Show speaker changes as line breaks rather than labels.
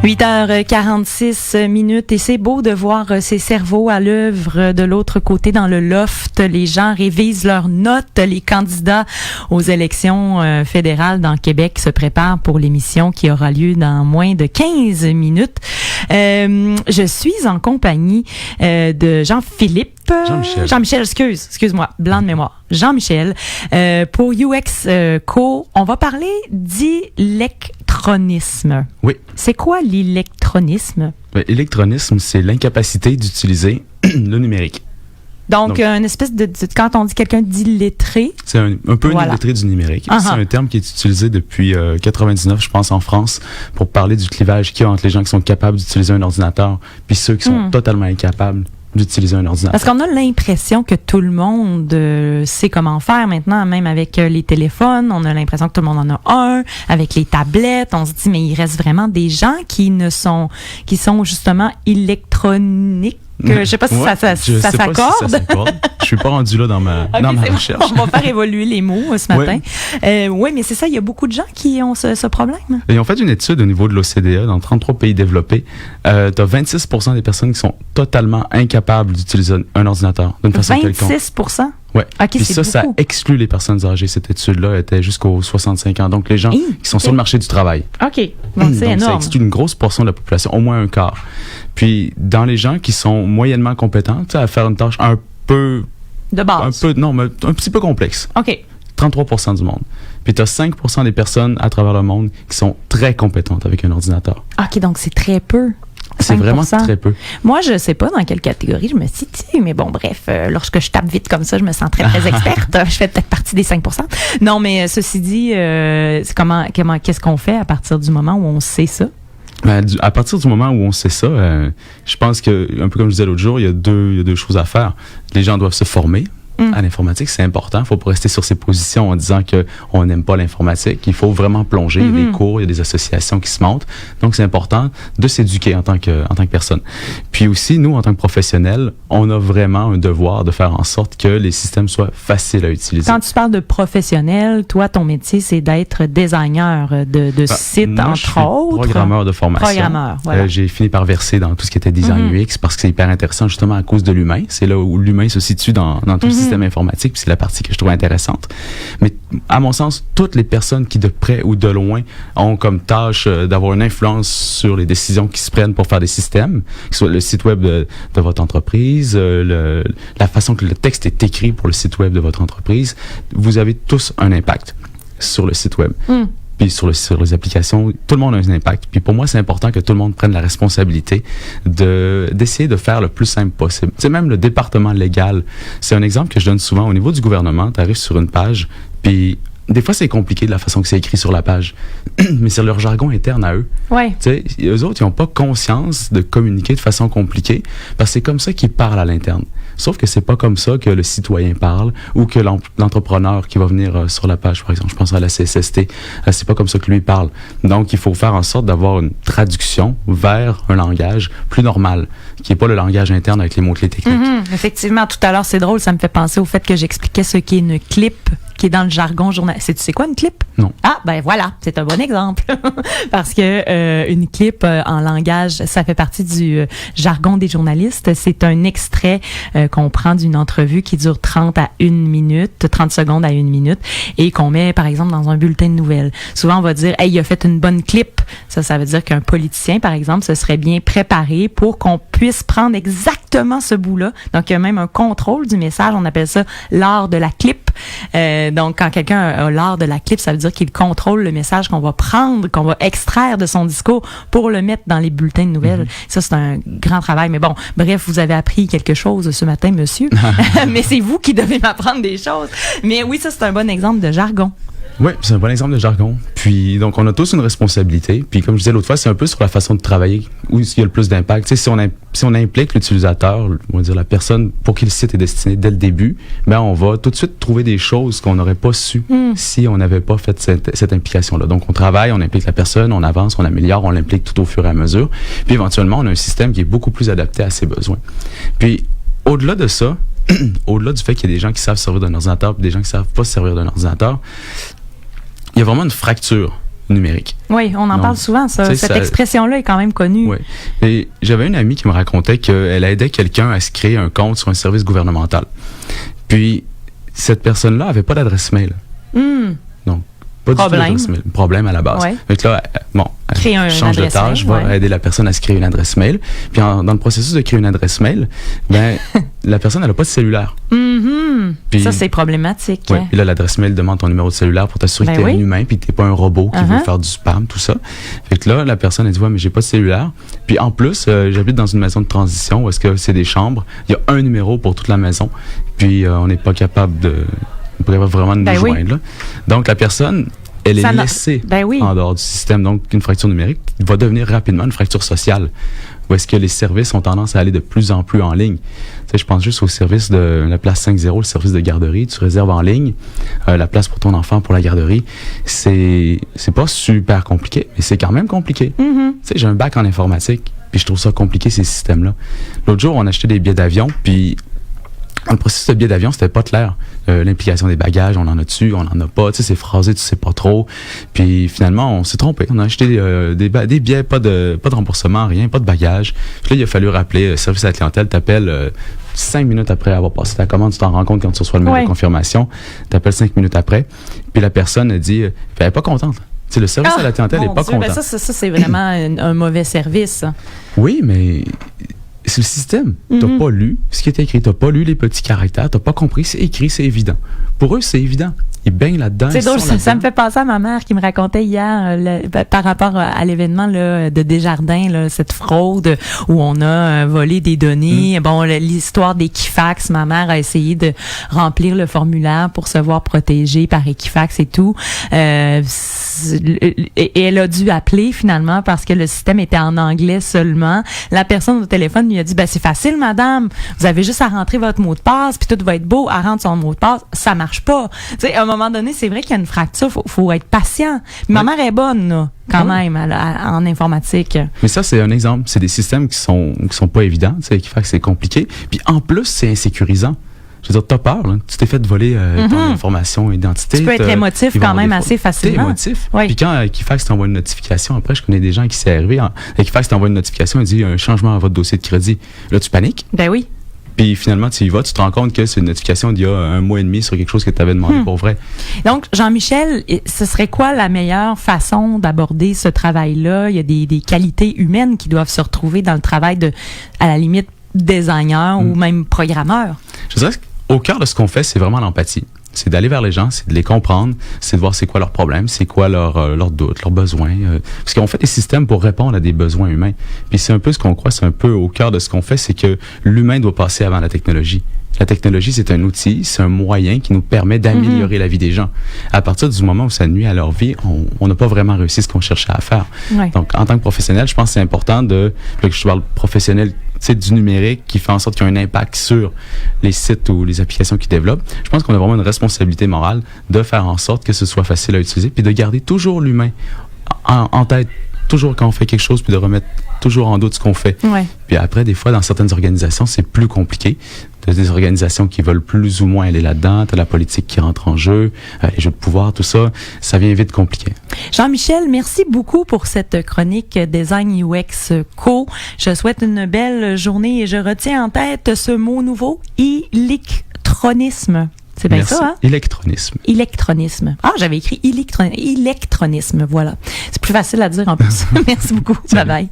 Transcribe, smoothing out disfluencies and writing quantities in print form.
8h46 et c'est beau de voir ces cerveaux à l'œuvre de l'autre côté dans le loft. Les gens révisent leurs notes. Les candidats aux élections fédérales dans Québec se préparent pour l'émission qui aura lieu dans moins de 15 minutes. Je suis en compagnie de Jean-Philippe. Jean-Michel, excuse-moi, blanc de mémoire. Jean-Michel, pour UX Co, on va parler d'électronisme.
Oui.
C'est quoi l'électronisme?
L'électronisme, c'est l'incapacité d'utiliser le numérique.
Donc, une espèce de quand on dit quelqu'un d'illettré.
C'est un peu une illettré du numérique.
Uh-huh.
C'est un terme qui est utilisé depuis 99, je pense, en France, pour parler du clivage qu'il y a entre les gens qui sont capables d'utiliser un ordinateur puis ceux qui sont totalement incapables d'utiliser un ordinateur.
Parce qu'on a l'impression que tout le monde sait comment faire maintenant, même avec les téléphones. On a l'impression que tout le monde en a un. Avec les tablettes, on se dit, mais il reste vraiment des gens qui sont justement électroniques. Je sais pas si ça s'accorde.
Je suis pas rendu là dans ma recherche.
On va faire évoluer les mots ce matin. Oui, mais c'est ça, il y a beaucoup de gens qui ont ce problème.
Ils ont fait une étude au niveau de l'OCDE dans 33 pays développés. Tu as 26% des personnes qui sont totalement incapables d'utiliser un ordinateur d'une façon quelconque.
26%?
Oui.
Okay,
puis ça exclut les personnes âgées. Cette étude-là était jusqu'aux 65 ans. Donc, les gens qui sont sur le marché du travail.
OK. Donc, c'est énorme.
Ça exclut une grosse portion de la population, au moins un quart. Puis, dans les gens qui sont moyennement compétents, tu sais, à faire une tâche un peu...
De base.
Un petit peu complexe.
OK.
33% du monde. Puis, tu as 5% des personnes à travers le monde qui sont très compétentes avec un ordinateur.
OK, donc c'est très peu.
C'est 5%. Vraiment très peu.
Moi, je sais pas dans quelle catégorie je me situe, mais bon, bref, lorsque je tape vite comme ça, je me sens très, très experte. Je fais peut-être partie des 5%. Non, mais ceci dit, qu'est-ce qu'on fait à partir du moment où on sait ça?
À partir du moment où on sait ça, je pense que, un peu comme je disais l'autre jour, il y a deux choses à faire. Les gens doivent se former à l'informatique, c'est important. Il ne faut pas rester sur ses positions en disant qu'on n'aime pas l'informatique. Il faut vraiment plonger. Il y a des cours, il y a des associations qui se montent. Donc, c'est important de s'éduquer en tant que personne. Puis aussi, nous, en tant que professionnels, on a vraiment un devoir de faire en sorte que les systèmes soient faciles à utiliser.
Quand tu parles de professionnel, toi, ton métier, c'est d'être designer de sites, entre autres.
Programmeur de formation.
Programmeur, voilà.
J'ai fini par verser dans tout ce qui était design UX parce que c'est hyper intéressant justement à cause de l'humain. C'est là où l'humain se situe dans tout le système informatique, puis c'est la partie que je trouve intéressante. Mais à mon sens, toutes les personnes qui de près ou de loin ont comme tâche d'avoir une influence sur les décisions qui se prennent pour faire des systèmes, que ce soit le site web de votre entreprise, la façon que le texte est écrit pour le site web de votre entreprise, vous avez tous un impact sur le site web. Puis sur les applications, tout le monde a un impact. Puis pour moi, c'est important que tout le monde prenne la responsabilité d'essayer de faire le plus simple possible. Tu sais, même le département légal, c'est un exemple que je donne souvent. Au niveau du gouvernement, tu arrives sur une page, puis des fois, c'est compliqué de la façon que c'est écrit sur la page. Mais c'est leur jargon interne à eux.
Ouais.
Tu sais, eux autres, ils n'ont pas conscience de communiquer de façon compliquée parce que c'est comme ça qu'ils parlent à l'interne. Sauf que c'est pas comme ça que le citoyen parle ou que l'entrepreneur qui va venir sur la page, par exemple, je pense à la CSST, c'est pas comme ça que lui parle. Donc, il faut faire en sorte d'avoir une traduction vers un langage plus normal, qui n'est pas le langage interne avec les mots-clés techniques.
Effectivement, tout à l'heure, c'est drôle, ça me fait penser au fait que j'expliquais ce qu'est une clip, qui est dans le jargon journalistique. Tu sais quoi, une clip?
Non.
Ah, ben voilà, c'est un bon exemple. Parce que une clip en langage, ça fait partie du jargon des journalistes. C'est un extrait qu'on prend d'une entrevue qui dure 30 secondes à 1 minute et qu'on met, par exemple, dans un bulletin de nouvelles. Souvent, on va dire, hey, il a fait une bonne clip. Ça veut dire qu'un politicien, par exemple, se serait bien préparé pour qu'on puisse prendre exactement ce bout-là. Donc, il y a même un contrôle du message. On appelle ça l'art de la clip. Donc, quand quelqu'un a l'art de la clip, ça veut dire qu'il contrôle le message qu'on va prendre, qu'on va extraire de son discours pour le mettre dans les bulletins de nouvelles. Ça, c'est un grand travail. Mais bon, bref, vous avez appris quelque chose ce matin, monsieur. Mais c'est vous qui devez m'apprendre des choses. Mais oui, ça, c'est un bon exemple de jargon.
Oui, c'est un bon exemple de jargon. Puis, donc, on a tous une responsabilité. Puis, comme je disais l'autre fois, c'est un peu sur la façon de travailler où il y a le plus d'impact. Tu sais, si on implique l'utilisateur, on va dire la personne pour qui le site est destiné dès le début, ben on va tout de suite trouver des choses qu'on n'aurait pas su si on n'avait pas fait cette implication-là. Donc, on travaille, on implique la personne, on avance, on améliore, on l'implique tout au fur et à mesure. Puis, éventuellement, on a un système qui est beaucoup plus adapté à ses besoins. Puis, au-delà de ça, au-delà du fait qu'il y a des gens qui savent servir d'un ordinateur et des gens qui savent pas servir d'un ordinateur, il y a vraiment une fracture numérique.
Oui, on en parle souvent, ça. Cette expression-là est quand même connue.
Oui. Et j'avais une amie qui me racontait qu'elle aidait quelqu'un à se créer un compte sur un service gouvernemental. Puis, cette personne-là avait pas d'adresse mail. Donc, pas du tout d'adresse mail. Problème à la base. Ouais. Donc là, elle change de tâche, va aider la personne à se créer une adresse mail. Puis dans le processus de créer une adresse mail, la personne, elle n'a pas de cellulaire.
Puis, ça, c'est problématique.
Oui. Puis là, l'adresse mail demande ton numéro de cellulaire pour t'assurer que tu es un humain puis que tu n'es pas un robot qui veut faire du spam, tout ça. Fait que là, la personne, elle dit, mais j'ai pas de cellulaire. Puis en plus, j'habite dans une maison de transition où est-ce que c'est des chambres. Il y a un numéro pour toute la maison. Puis on n'est pas capable de... vraiment de nous joindre. Là. Donc, la personne, elle est laissée en dehors du système. Donc, une fracture numérique va devenir rapidement une fracture sociale. Où est-ce que les services ont tendance à aller de plus en plus en ligne. Tu sais, je pense juste au service de la place 5-0, le service de garderie. Tu réserves en ligne la place pour ton enfant pour la garderie. C'est pas super compliqué, mais c'est quand même compliqué. Tu sais, j'ai un bac en informatique, puis je trouve ça compliqué, ces systèmes-là. L'autre jour, on achetait des billets d'avion, puis dans le processus de billet d'avion, c'était pas clair. L'implication des bagages, on en a dessus, on en a pas. Tu sais, c'est phrasé, tu sais pas trop. Puis finalement, on s'est trompé. On a acheté des billets, pas de remboursement, rien, pas de bagages. Puis là, il a fallu rappeler le service à la clientèle. T'appelles 5 minutes après avoir passé ta commande. Tu t'en rends compte quand tu reçois le mail de confirmation. T'appelles 5 minutes après. Puis la personne a dit, elle est pas contente. Tu sais, le service à la clientèle est pas content.
Ben ça, c'est vraiment un mauvais service.
Oui, mais... c'est le système. T'as pas lu ce qui était écrit. T'as pas lu les petits caractères. T'as pas compris. C'est écrit, c'est évident. Pour eux, c'est évident. Ils baignent là-dedans.
C'est drôle, ça me fait penser à ma mère qui me racontait hier par rapport à l'événement là, de Desjardins, là, cette fraude où on a volé des données. Bon, l'histoire d'Equifax, ma mère a essayé de remplir le formulaire pour se voir protégée par Equifax et tout. Et elle a dû appeler finalement parce que le système était en anglais seulement. La personne au téléphone lui a dit, c'est facile, madame. Vous avez juste à rentrer votre mot de passe puis tout va être beau. Elle rentre son mot de passe. Ça marche pas. Tu sais, à un moment donné, c'est vrai qu'il y a une fracture. Faut être patient. Ma mère est bonne, là, quand même, en informatique.
Mais ça, c'est un exemple. C'est des systèmes qui sont pas évidents. Tu sais, qui fait que c'est compliqué. Puis en plus, c'est insécurisant. Je veux dire, t'as peur, là. Tu t'es fait voler ton information, identité.
Tu peux être émotif quand même assez facilement.
T'es émotif. Oui. Puis quand Equifax t'envoie une notification, après, je connais des gens qui s'est arrivé. Equifax t'envoie une notification et dit un changement à votre dossier de crédit. Là, tu paniques.
Ben oui.
Puis finalement, tu y vas, tu te rends compte que c'est une notification d'il y a 1 mois et demi sur quelque chose que tu avais demandé pour vrai.
Donc, Jean-Michel, ce serait quoi la meilleure façon d'aborder ce travail-là? Il y a des qualités humaines qui doivent se retrouver dans le travail de, à la limite, designer ou même programmeur.
Je dirais qu'au cœur de ce qu'on fait, c'est vraiment l'empathie. C'est d'aller vers les gens, c'est de les comprendre, c'est de voir c'est quoi leurs problèmes, c'est quoi leurs doutes, leurs besoins. Parce qu'on fait des systèmes pour répondre à des besoins humains. Puis c'est un peu ce qu'on croit, c'est un peu au cœur de ce qu'on fait, c'est que l'humain doit passer avant la technologie. La technologie, c'est un outil, c'est un moyen qui nous permet d'améliorer la vie des gens. À partir du moment où ça nuit à leur vie, on n'a pas vraiment réussi ce qu'on cherchait à faire. Ouais. Donc, en tant que professionnel, je pense que c'est important là que je parle professionnel, du numérique qui fait en sorte qu'il y a un impact sur les sites ou les applications qu'ils développent. Je pense qu'on a vraiment une responsabilité morale de faire en sorte que ce soit facile à utiliser puis de garder toujours l'humain en tête. Toujours quand on fait quelque chose, puis de remettre toujours en doute ce qu'on fait. Ouais. Puis après, des fois, dans certaines organisations, c'est plus compliqué. T'as des organisations qui veulent plus ou moins aller là-dedans. T'as la politique qui rentre en jeu, les jeux de pouvoir, tout ça. Ça vient vite compliqué.
Jean-Michel, merci beaucoup pour cette chronique Design UX Co. Je souhaite une belle journée et je retiens en tête ce mot nouveau, électronisme. C'est bien ça, hein?
Électronisme.
Électronisme. Ah, j'avais écrit électronisme. Voilà. C'est plus facile à dire en plus. Merci beaucoup. Bye bye.